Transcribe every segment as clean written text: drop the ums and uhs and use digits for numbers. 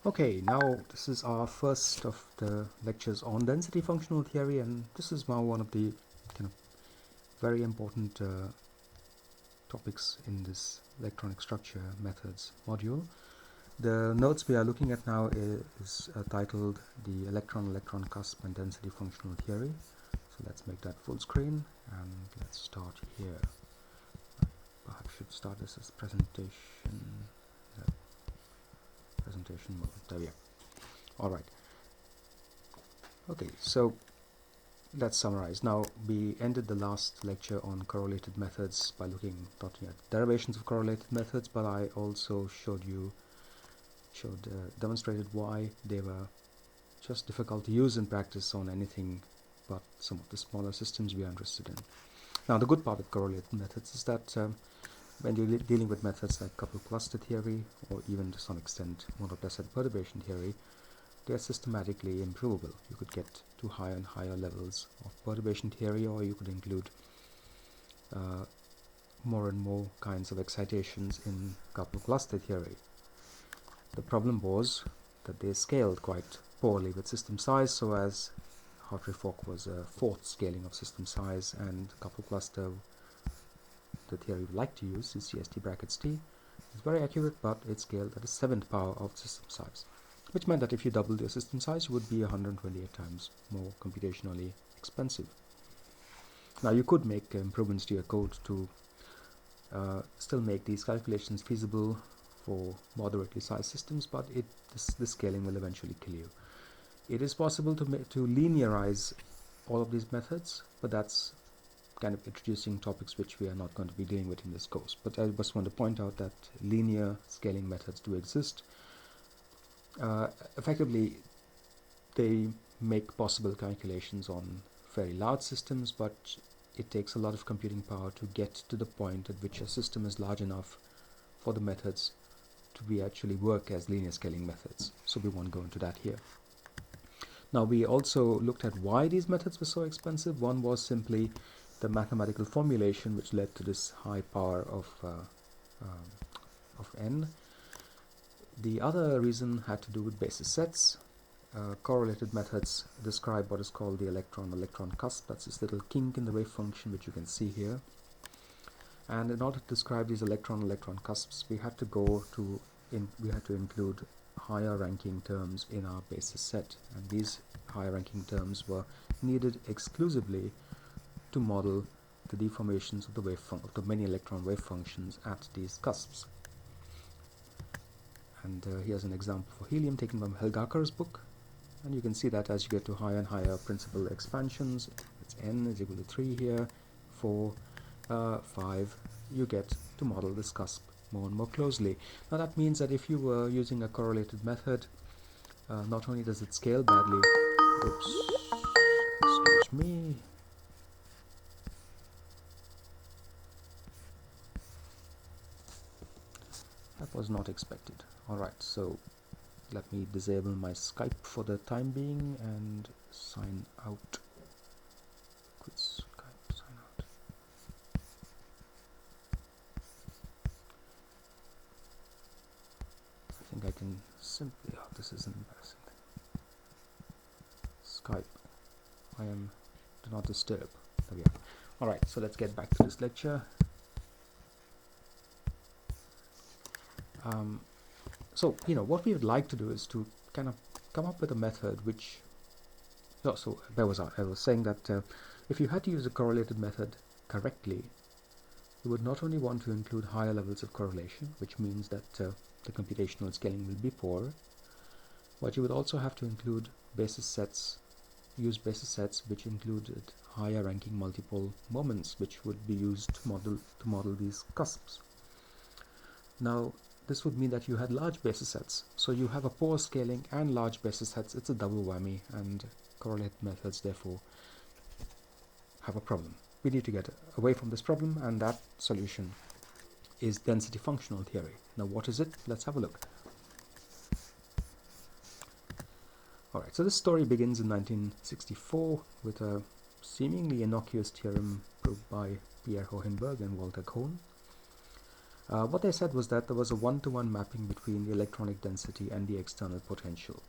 Okay, now this is our first of the lectures on density functional theory, and this is now one of the kind of very important topics in this electronic structure methods module. The notes we are looking at now is titled the electron-electron cusp and density functional theory. So let's make that full screen and let's start here. Perhaps should start this as presentation. Presentation mode. There we are. All right. Okay, so let's summarize. Now, we ended the last lecture on correlated methods by looking at derivations of correlated methods, but I also demonstrated why they were just difficult to use in practice on anything but some of the smaller systems we are interested in. Now, the good part with correlated methods is that when you're dealing with methods like coupled cluster theory, or even to some extent multiplicity perturbation theory, they are systematically improvable. You could get to higher and higher levels of perturbation theory, or you could include more and more kinds of excitations in coupled cluster theory. The problem was that they scaled quite poorly with system size, so as Hartree-Fock was a fourth scaling of system size, and coupled cluster, the theory we like to use, is CST brackets T, is very accurate, but it scaled at a 7th power of system size, which meant that if you doubled your system size, you would be 128 times more computationally expensive. Now, you could make improvements to your code to still make these calculations feasible for moderately sized systems, but this scaling will eventually kill you. It is possible to linearize all of these methods, but that's kind of introducing topics which we are not going to be dealing with in this course. But I just want to point out that linear scaling methods do exist. Effectively, they make possible calculations on very large systems, but it takes a lot of computing power to get to the point at which a system is large enough for the methods to be actually work as linear scaling methods. So we won't go into that here. Now, we also looked at why these methods were so expensive. One was simply the mathematical formulation, which led to this high power of n. The other reason had to do with basis sets. Correlated methods describe what is called the electron-electron cusp. That's this little kink in the wave function, which you can see here. And in order to describe these electron-electron cusps, we had to include higher ranking terms in our basis set, and these higher ranking terms were needed exclusively to model the deformations of the many electron wave functions at these cusps. And here's an example for helium taken from Helgaker's book, and you can see that as you get to higher and higher principal expansions, it's n is equal to 3 here, 4, 5, you get to model this cusp more and more closely. Now that means that if you were using a correlated method, not only does it scale badly, oops, excuse me, that was not expected. Alright, so let me disable my Skype for the time being and sign out. Quit Skype, sign out. I think I can simply, oh, this is an embarrassing thing. Skype, do not disturb. There we are. Alright, so let's get back to this lecture. So, what we would like to do is to kind of come up with a method which, I was saying that if you had to use a correlated method correctly, you would not only want to include higher levels of correlation, which means that the computational scaling will be poor, but you would also have to include use basis sets which included higher ranking multiple moments, which would be used to model these cusps. Now, this would mean that you had large basis sets. So you have a poor scaling and large basis sets. It's a double whammy, and correlated methods therefore have a problem. We need to get away from this problem, and that solution is density functional theory. Now, what is it? Let's have a look. Alright, so this story begins in 1964 with a seemingly innocuous theorem proved by Pierre Hohenberg and Walter Kohn. What they said was that there was a one-to-one mapping between the electronic density and the external potential,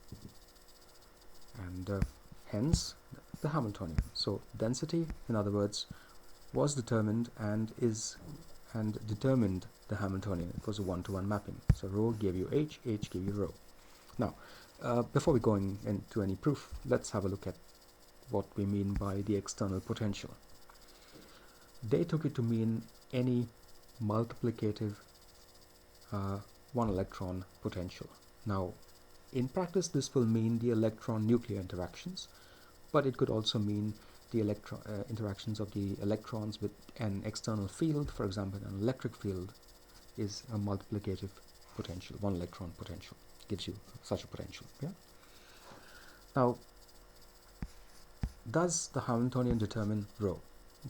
and hence the Hamiltonian. So density, in other words, was determined and determined the Hamiltonian. It was a one-to-one mapping. So rho gave you H gave you rho. Now, before we go into any proof, let's have a look at what we mean by the external potential. They took it to mean any multiplicative one electron potential. Now, in practice, this will mean the electron-nuclear interactions, but it could also mean the interactions of the electrons with an external field. For example, an electric field is a multiplicative potential, one electron potential gives you such a potential. Yeah. Now, does the Hamiltonian determine rho?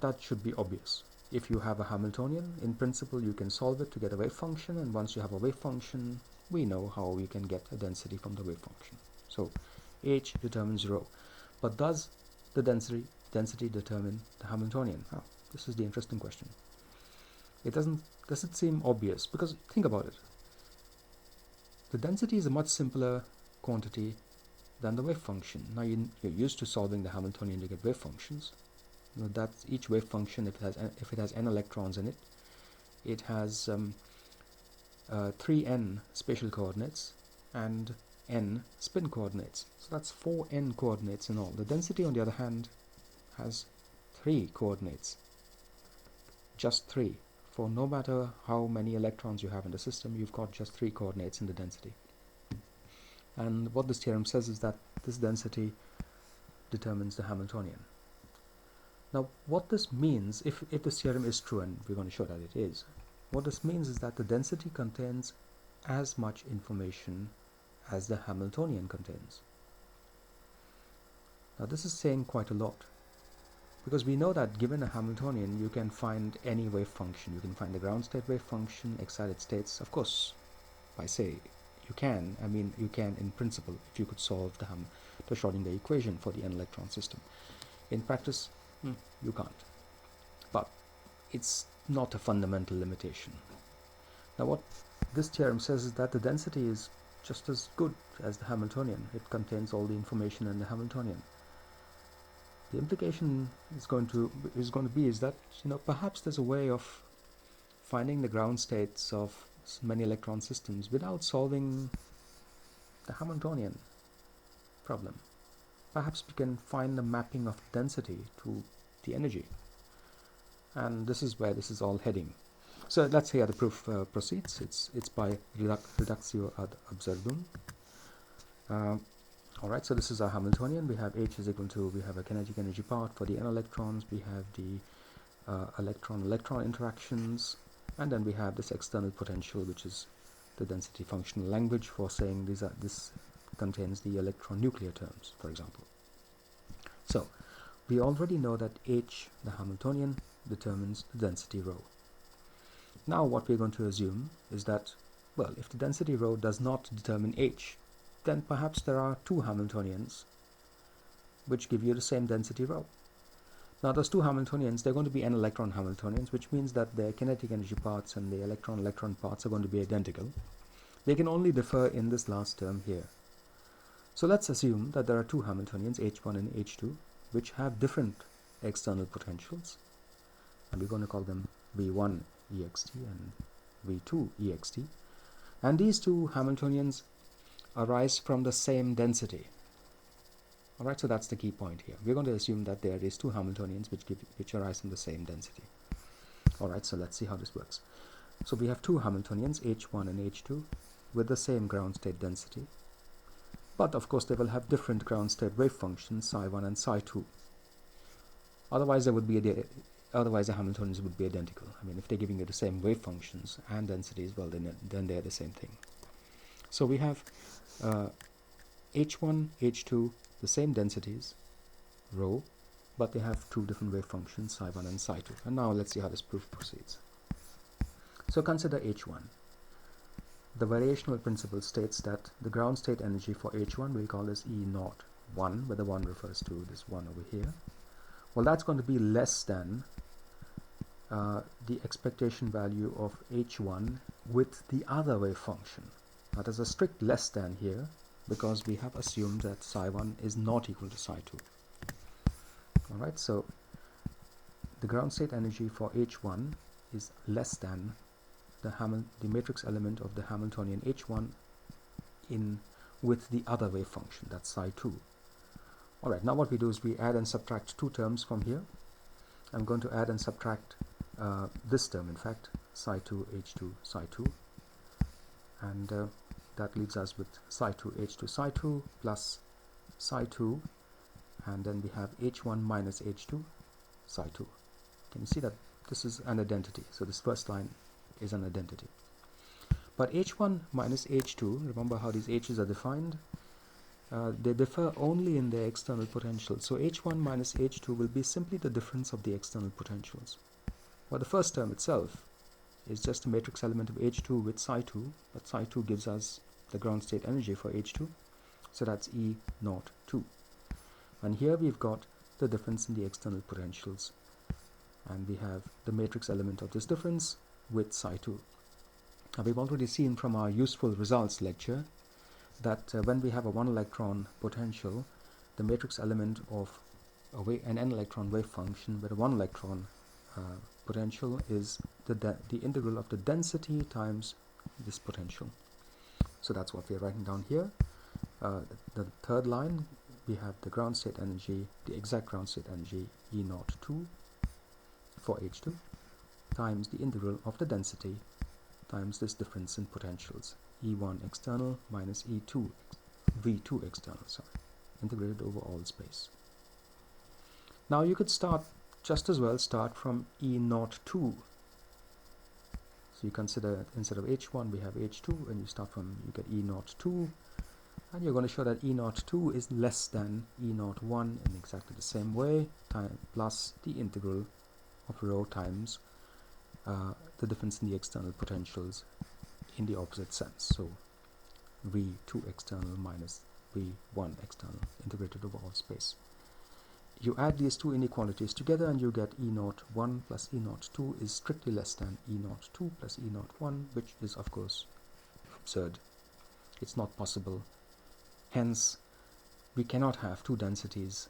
That should be obvious. If you have a Hamiltonian, in principle you can solve it to get a wave function, and once you have a wave function, we know how we can get a density from the wave function. So H determines rho. But does the density determine the Hamiltonian? Oh, this is the interesting question. Does it seem obvious? Because think about it. The density is a much simpler quantity than the wave function. Now you're used to solving the Hamiltonian to get wave functions. You know, that's each wave function, if it has n electrons in it, it has 3n spatial coordinates and n spin coordinates. So that's 4n coordinates in all. The density, on the other hand, has 3 coordinates. Just 3. For no matter how many electrons you have in the system, you've got just 3 coordinates in the density. And what this theorem says is that this density determines the Hamiltonian. Now, what this means, if this theorem is true, and we're going to show that it is, what this means is that the density contains as much information as the Hamiltonian contains. Now, this is saying quite a lot, because we know that given a Hamiltonian, you can find any wave function. You can find the ground state wave function, excited states. Of course, I say you can, I mean you can in principle, if you could solve the Schrödinger equation for the n-electron system. In practice, you can't. But it's not a fundamental limitation. Now, what this theorem says is that the density is just as good as the Hamiltonian. It contains all the information in the Hamiltonian. The implication is going to be that, you know, perhaps there's a way of finding the ground states of many electron systems without solving the Hamiltonian problem. Perhaps we can find the mapping of density to the energy, and this is where this is all heading. So let's see how the proof proceeds. It's by reductio ad absurdum. Alright, so this is our Hamiltonian. We have H is equal to, we have a kinetic energy part for the n electrons, we have the electron-electron interactions, and then we have this external potential, which is the density functional language for saying this contains the electron-nuclear terms, for example. So we already know that H, the Hamiltonian, determines the density rho. Now what we're going to assume is that, well, if the density rho does not determine H, then perhaps there are 2 Hamiltonians which give you the same density rho. Now those 2 Hamiltonians, they're going to be n-electron Hamiltonians, which means that their kinetic energy parts and the electron-electron parts are going to be identical. They can only differ in this last term here. So let's assume that there are 2 Hamiltonians, H1 and H2, which have different external potentials, and we're going to call them V1 ext and V2 ext. And these 2 Hamiltonians arise from the same density. Alright, so that's the key point here. We're going to assume that there is 2 Hamiltonians which arise from the same density. Alright, so let's see how this works. So we have 2 Hamiltonians, H1 and H2, with the same ground state density. But of course they will have different ground state wave functions, psi1 and psi2. Otherwise the Hamiltonians would be identical. I mean, if they're giving you the same wave functions and densities, well, then they're the same thing. So we have H1, H2, the same densities, rho, but they have 2 different wave functions, psi1 and psi2. And now let's see how this proof proceeds. So consider H1. The variational principle states that the ground state energy for H1 we'll call this E0, 1, where the 1 refers to this 1 over here. Well, that's going to be less than the expectation value of h1 with the other wave function. Now there's a strict less than here because we have assumed that psi1 is not equal to psi2. Alright, so the ground state energy for h1 is less than the matrix element of the Hamiltonian h1 in with the other wave function, that's psi2. Alright, now what we do is we add and subtract two terms from here. I'm going to add and subtract this term, in fact, psi2 h2 psi2, and that leaves us with psi2 h2 psi2 plus psi2, and then we have h1 minus h2 psi2. Can you see that this is an identity? So this first line is an identity. But h1 minus h2, remember how these h's are defined? They differ only in their external potential. So h1 minus h2 will be simply the difference of the external potentials. Well, the first term itself is just a matrix element of h2 with psi2, but psi2 gives us the ground state energy for h2, so that's E naught 2. And here we've got the difference in the external potentials, and we have the matrix element of this difference with psi2. Now we've already seen from our useful results lecture that when we have a 1 electron potential, the matrix element of an n electron wave function with a 1 electron potential is the integral of the density times this potential. So that's what we're writing down here. The third line, we have the ground state energy, the exact ground state energy E naught 2 for H2 times the integral of the density times this difference in potentials, E1 external minus E2 V2 external, sorry, integrated over all space. Now you could just as well start from E naught 2. So you consider instead of H1 we have H2, and you get E naught 2, and you're going to show that E naught 2 is less than E naught 1 in exactly the same way, plus the integral of rho times the difference in the external potentials in the opposite sense. So V2 external minus V1 external integrated over all space. You add these two inequalities together and you get E naught 1 plus E naught 2 is strictly less than E naught 2 plus E naught 1, which is of course absurd. It's not possible. Hence, we cannot have two densities.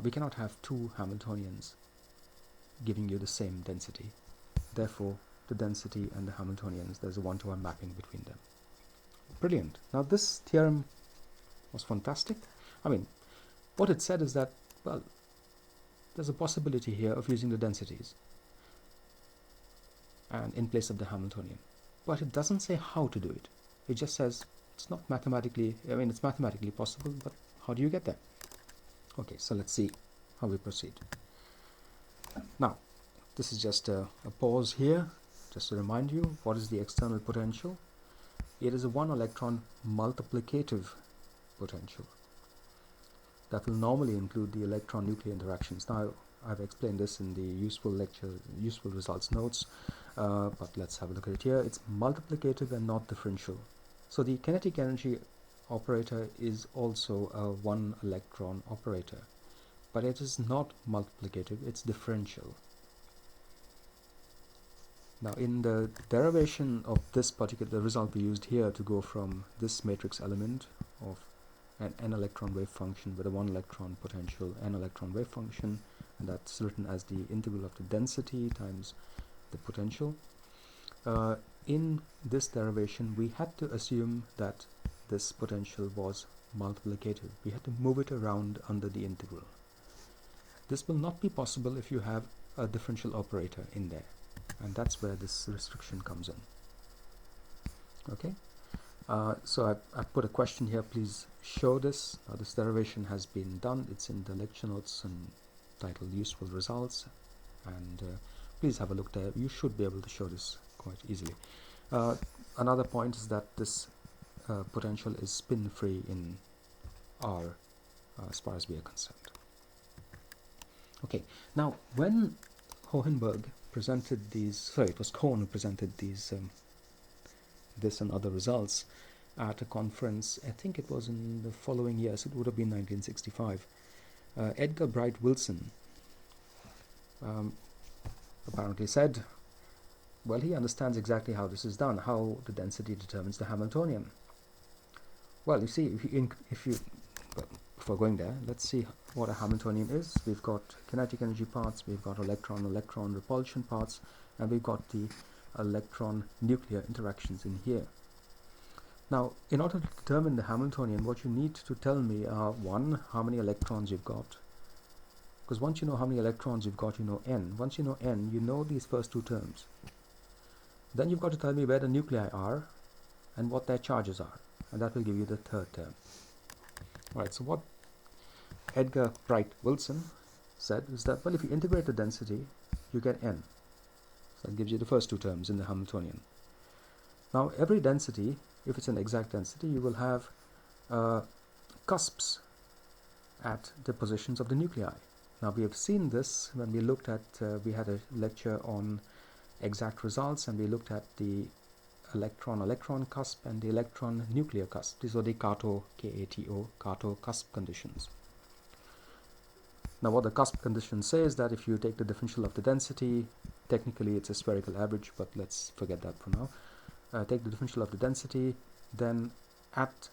We cannot have two Hamiltonians giving you the same density. Therefore, the density and the Hamiltonians, there's a one-to-one mapping between them. Brilliant. Now this theorem was fantastic. I mean, what it said is that, well, there's a possibility here of using the densities and in place of the Hamiltonian. But it doesn't say how to do it. It just says it's not mathematically, it's mathematically possible, but how do you get there? Okay, so let's see how we proceed. Now, this is just a pause here, just to remind you, what is the external potential? It is a 1 electron multiplicative potential that will normally include the electron-nuclear interactions. Now, I've explained this in the useful results notes, but let's have a look at it here. It's multiplicative and not differential. So the kinetic energy operator is also a 1 electron operator, but it is not multiplicative, it's differential. Now in the derivation of this particular result we used here to go from this matrix element of an n electron wave function with a 1 electron potential n electron wave function, and that's written as the integral of the density times the potential. In this derivation we had to assume that this potential was multiplicative. We had to move it around under the integral. This will not be possible if you have a differential operator in there, and that's where this restriction comes in. Okay, so I put a question here, please show this. This derivation has been done, it's in the lecture notes and titled useful results, and please have a look there. You should be able to show this quite easily. Another point is that this potential is spin free in R as far as we are concerned. Okay, now when Hohenberg presented these, it was Kohn who presented these this and other results at a conference, I think it was in the following years, it would have been 1965. Edgar Bright Wilson apparently said, well, he understands exactly how this is done, how the density determines the Hamiltonian. Well, you see, but before going there, let's see what a Hamiltonian is. We've got kinetic energy parts, we've got electron repulsion parts, and we've got the electron-nuclear interactions in here. Now, in order to determine the Hamiltonian, what you need to tell me are, one, how many electrons you've got. Because once you know how many electrons you've got, you know n. Once you know n, you know these first two terms. Then you've got to tell me where the nuclei are and what their charges are. And that will give you the third term. Alright, so what Edgar Bright Wilson said is that, well, if you integrate the density, you get n. So that gives you the first two terms in the Hamiltonian. Now, every density, if it's an exact density, you will have cusps at the positions of the nuclei. Now, we have seen this when we looked at, we had a lecture on exact results, and we looked at the electron-electron cusp and the electron-nuclear cusp. These are the Kato, K-A-T-O, Kato cusp conditions. Now, what the cusp condition says is that if you take the differential of the density, technically it's a spherical average, but let's forget that for now. Take the differential of the density, then if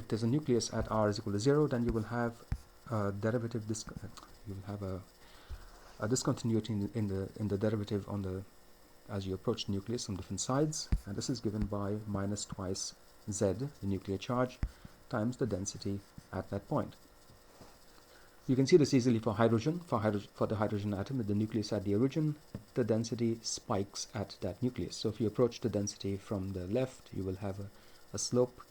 there's a nucleus at r is equal to 0, then you will have a derivative. You will have a discontinuity in the derivative on the as you approach the nucleus on different sides, and this is given by minus twice z, the nuclear charge, times the density at that point. You can see this easily for hydrogen. For the hydrogen atom with the nucleus at the origin, the density spikes at that nucleus. So if you approach the density from the left, you will have a slope,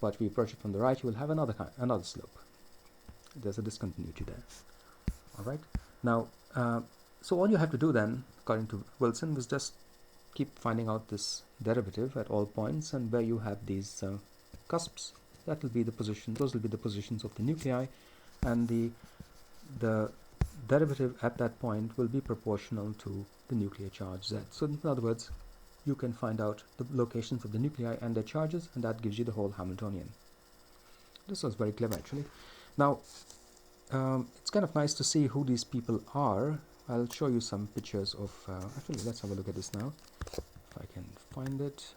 but if you approach it from the right, you will have another slope. There's a discontinuity there. All right. Now, so all you have to do then, according to Wilson, was just keep finding out this derivative at all points, and where you have these cusps, that will be the position. Those will be the positions of the nuclei, and the derivative at that point will be proportional to the nuclear charge z. So in other words, you can find out the locations of the nuclei and their charges, and that gives you the whole Hamiltonian. This was very clever, actually. Now, it's kind of nice to see who these people are. I'll show you some pictures of, actually let's have a look at this now, if I can find it.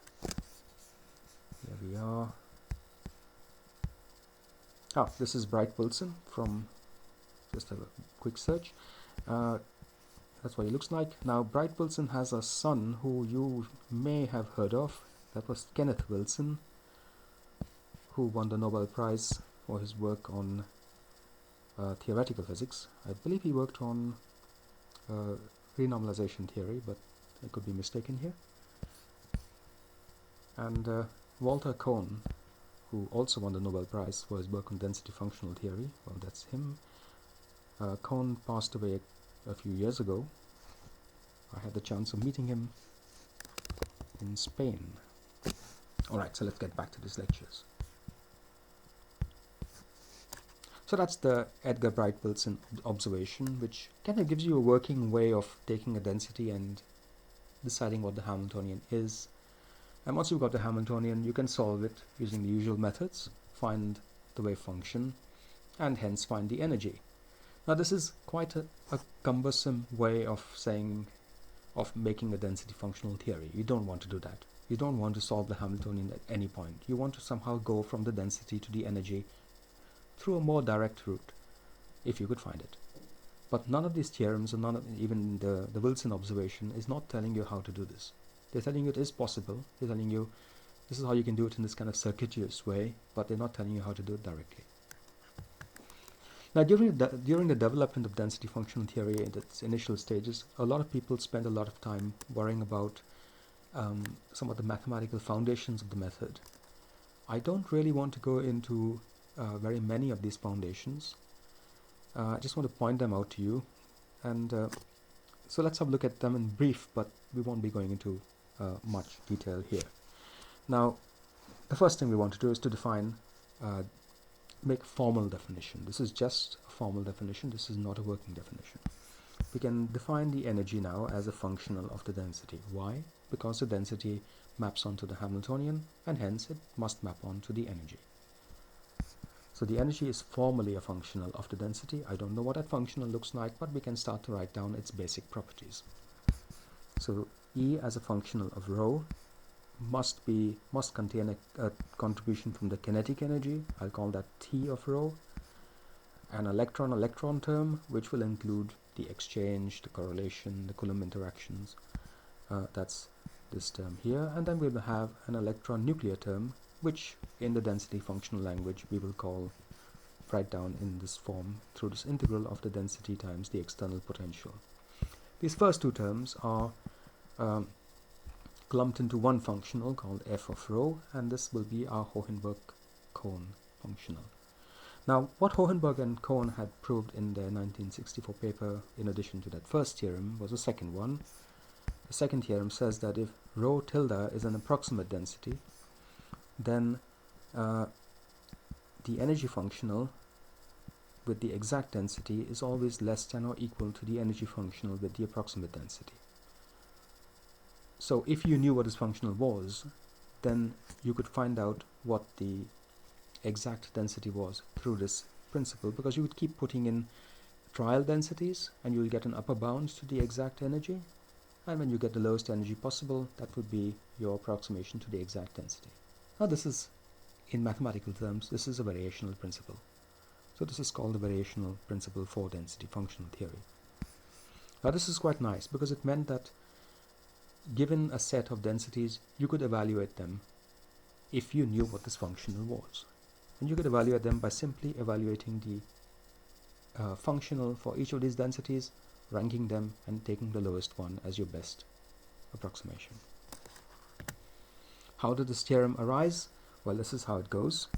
Here we are. This is Bright Wilson from, just have a quick search. That's what he looks like. Now, Bright Wilson has a son who you may have heard of. That was Kenneth Wilson, who won the Nobel Prize for his work on theoretical physics. I believe he worked on renormalization theory, but I could be mistaken here. And Walter Kohn, who also won the Nobel Prize for his work on density functional theory. Well, that's him. Kohn passed away a few years ago. I had the chance of meeting him in Spain. Alright, so let's get back to these lectures. So that's the Edgar Bright Wilson observation, which kind of gives you a working way of taking a density and deciding what the Hamiltonian is. And once you've got the Hamiltonian, you can solve it using the usual methods, find the wave function, and hence find the energy. Now, this is quite a cumbersome way of making a density functional theory. You don't want to do that. You don't want to solve the Hamiltonian at any point. You want to somehow go from the density to the energy through a more direct route, if you could find it. But none of these theorems, or even the Wilson observation, is not telling you how to do this. They're telling you it is possible. They're telling you this is how you can do it in this kind of circuitous way, but they're not telling you how to do it directly. Now, during the development of density functional theory in its initial stages, a lot of people spend a lot of time worrying about some of the mathematical foundations of the method. I don't really want to go into very many of these foundations. I just want to point them out to you, and so let's have a look at them in brief, but we won't be going into much detail here. Now, the first thing we want to do is to define, make a formal definition. This is just a formal definition. This is not a working definition. We can define the energy now as a functional of the density. Why? Because the density maps onto the Hamiltonian, and hence it must map onto the energy. So the energy is formally a functional of the density. I don't know what that functional looks like, but we can start to write down its basic properties. So E as a functional of rho must contain a contribution from the kinetic energy. I'll call that T of rho. An electron-electron term, which will include the exchange, the correlation, the Coulomb interactions. That's this term here. And then we will have an electron-nuclear term, which in the density functional language we will write down in this form through this integral of the density times the external potential. These first two terms are clumped into one functional called f of rho, and this will be our Hohenberg-Kohn functional. Now, what Hohenberg and Kohn had proved in their 1964 paper, in addition to that first theorem, was a second one. The second theorem says that if rho tilde is an approximate density, then the energy functional with the exact density is always less than or equal to the energy functional with the approximate density. So if you knew what this functional was, then you could find out what the exact density was through this principle, because you would keep putting in trial densities and you will get an upper bound to the exact energy, and when you get the lowest energy possible, that would be your approximation to the exact density. Now this is, in mathematical terms, this is a variational principle. So this is called the variational principle for density functional theory. Now this is quite nice because it meant that given a set of densities, you could evaluate them if you knew what this functional was. And you could evaluate them by simply evaluating the functional for each of these densities, ranking them, and taking the lowest one as your best approximation. How did this theorem arise? Well, this is how it goes.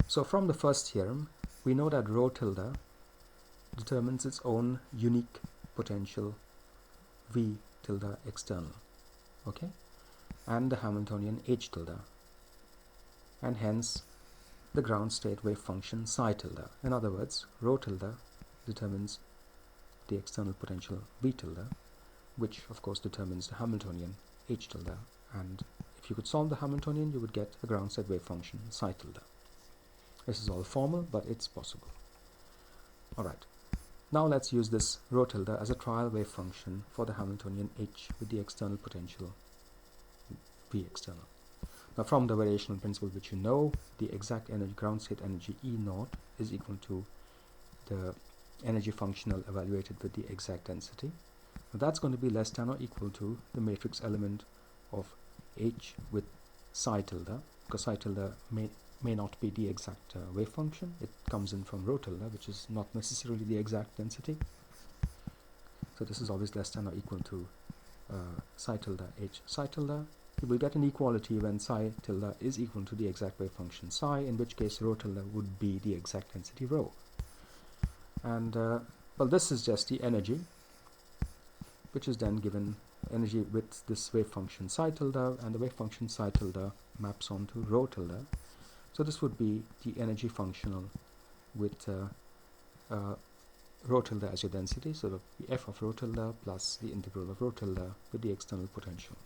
So from the first theorem, we know that rho tilde determines its own unique potential V tilde external, okay, and the Hamiltonian H tilde, and hence the ground state wave function psi tilde. In other words, rho tilde determines the external potential V tilde, which of course determines the Hamiltonian H tilde, and if you could solve the Hamiltonian, you would get a ground state wave function psi tilde. This is all formal, but it's possible. Alright, now let's use this rho tilde as a trial wave function for the Hamiltonian H with the external potential V external. Now from the variational principle, which you know, the exact energy, ground state energy E naught is equal to the energy functional evaluated with the exact density. Now that's going to be less than or equal to the matrix element of H with psi tilde, because psi tilde may not be the exact wave function. It comes in from rho tilde, which is not necessarily the exact density. So this is always less than or equal to psi tilde H psi tilde. You will get an equality when psi tilde is equal to the exact wave function psi, in which case rho tilde would be the exact density rho. And well, this is just the energy, which is then given energy with this wave function psi tilde, and the wave function psi tilde maps onto rho tilde. So this would be the energy functional with rho tilde as your density, so the f of rho tilde plus the integral of rho tilde with the external potential.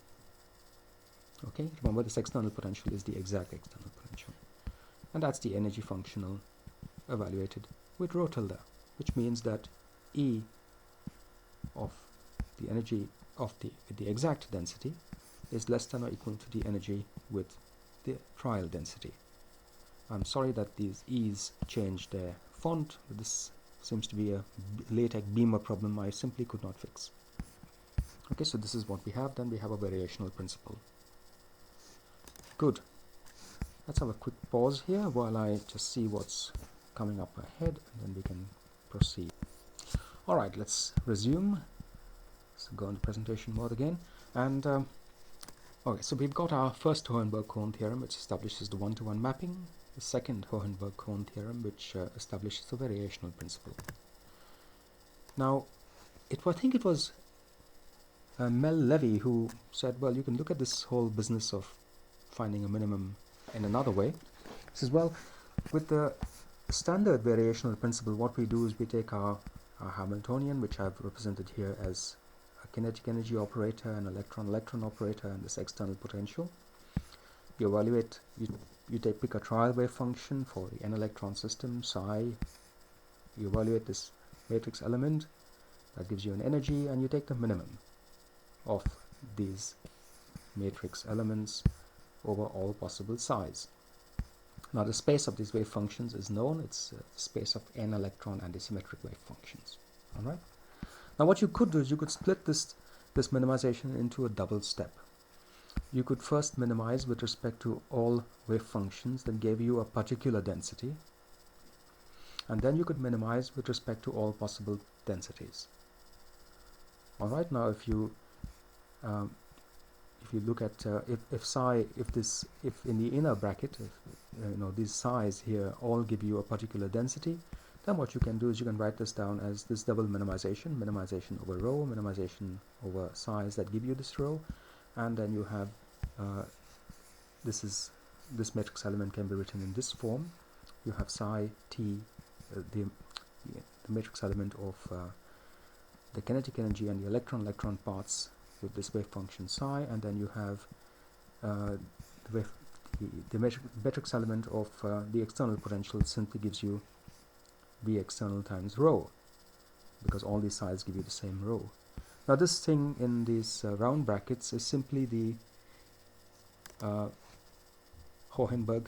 Okay, remember this external potential is the exact external potential, and that's the energy functional evaluated with rho tilde, which means that E of the energy of the exact density is less than or equal to the energy with the trial density. I'm sorry that these E's changed their font, but this seems to be a LaTeX Beamer problem I simply could not fix. Okay, so this is what we have. Then we have a variational principle. Good. Let's have a quick pause here while I just see what's coming up ahead, and then we can proceed. Alright, let's resume. So go into presentation mode again. And okay, so we've got our first Hohenberg-Kohn theorem, which establishes the one-to-one mapping. The second Hohenberg-Kohn theorem, which establishes the variational principle. Now, I think it was Mel Levy who said, well, you can look at this whole business of finding a minimum in another way. He says, well, with the standard variational principle, what we do is we take our Hamiltonian, which I've represented here as a kinetic energy operator, an electron-electron operator, and this external potential. You evaluate, you pick a trial wave function for the n electron system psi. You evaluate this matrix element that gives you an energy, and you take the minimum of these matrix elements over all possible psis. Now the space of these wave functions is known. It's the space of n electron antisymmetric wave functions. All right. Now what you could do is you could split this minimization into a double step. You could first minimize with respect to all wave functions that gave you a particular density, and then you could minimize with respect to all possible densities. All right. Now if you look at if in the inner bracket, if these psi's here all give you a particular density, then what you can do is you can write this down as this double minimization over rho, minimization over psi's that give you this rho, and then you have this matrix element can be written in this form. You have psi t, the matrix element of the kinetic energy and the electron parts with this wave function psi, and then you have the matrix element of the external potential simply gives you V external times rho, because all these sides give you the same rho. Now this thing in these round brackets is simply the Hohenberg.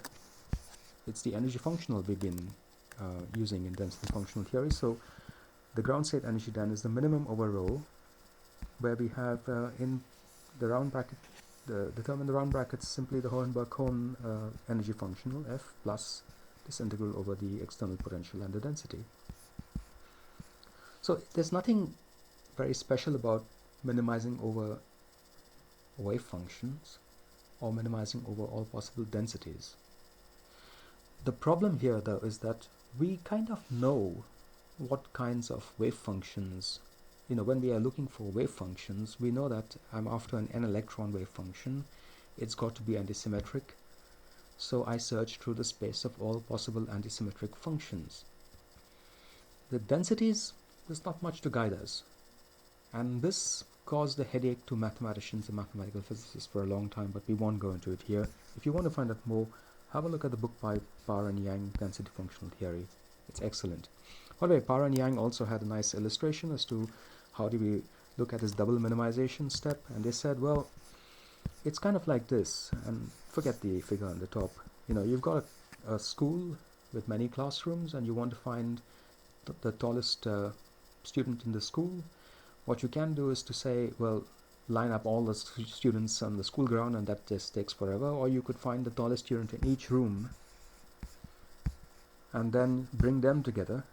It's the energy functional we've been using in density functional theory. So the ground state energy then is the minimum over rho, where we have in the round bracket, the term in the round bracket is simply the Hohenberg-Kohn energy functional F plus this integral over the external potential and the density. So there's nothing very special about minimizing over wave functions or minimizing over all possible densities. The problem here though is that we kind of know what kinds of wave functions, when we are looking for wave functions, we know that I'm after an n electron wave function. It's got to be antisymmetric. So I search through the space of all possible antisymmetric functions. The densities, there's not much to guide us. And this caused a headache to mathematicians and mathematical physicists for a long time, but we won't go into it here. If you want to find out more, have a look at the book by Parr and Yang, Density Functional Theory. It's excellent. By the way, Parr and Yang also had a nice illustration as to how do we look at this double minimization step, and they said, well, it's kind of like this, and forget the figure on the top. You've got a school with many classrooms, and you want to find the tallest student in the school. What you can do is to say, well, line up all the students on the school ground, and that just takes forever. Or you could find the tallest student in each room and then bring them together,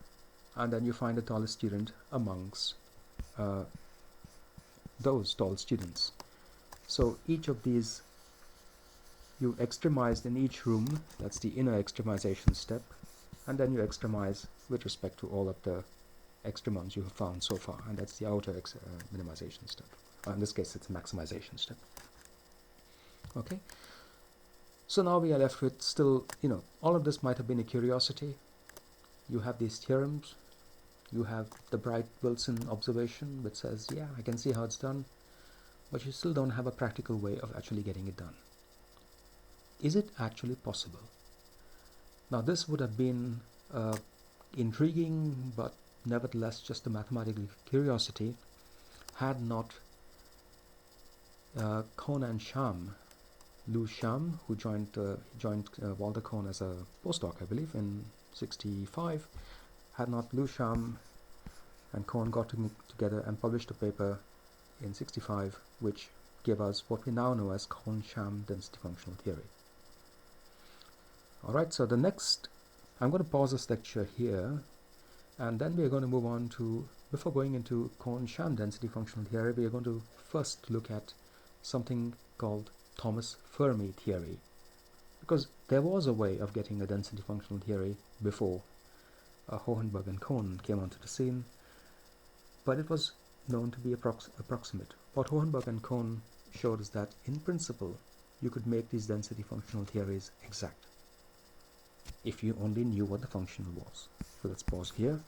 and then you find the tallest student amongst those tall students. So each of these you extremized in each room. That's the inner extremization step, and then you extremize with respect to all of the extremums you have found so far, and that's the outer minimization step. In this case, it's a maximization step. Okay, so now we are left with still, all of this might have been a curiosity. You have these theorems, you have the Bright-Wilson observation which says, yeah, I can see how it's done, but you still don't have a practical way of actually getting it done. Is it actually possible? Now this would have been intriguing, but nevertheless just a mathematical curiosity, had not Kohn and Sham, Lou Sham, who joined Walter Kohn as a postdoc, I believe, in '65, had not Lou Sham and Kohn got together and published a paper in '65 which gave us what we now know as Kohn-Sham density functional theory. Alright, so the next, I'm going to pause this lecture here, and then we are going to move on to, before going into Kohn-Sham density functional theory, we are going to first look at something called Thomas Fermi theory, because there was a way of getting a density functional theory before Hohenberg and Kohn came onto the scene, but it was known to be approximate. What Hohenberg and Kohn showed is that in principle you could make these density functional theories exact if you only knew what the function was. So let's pause here.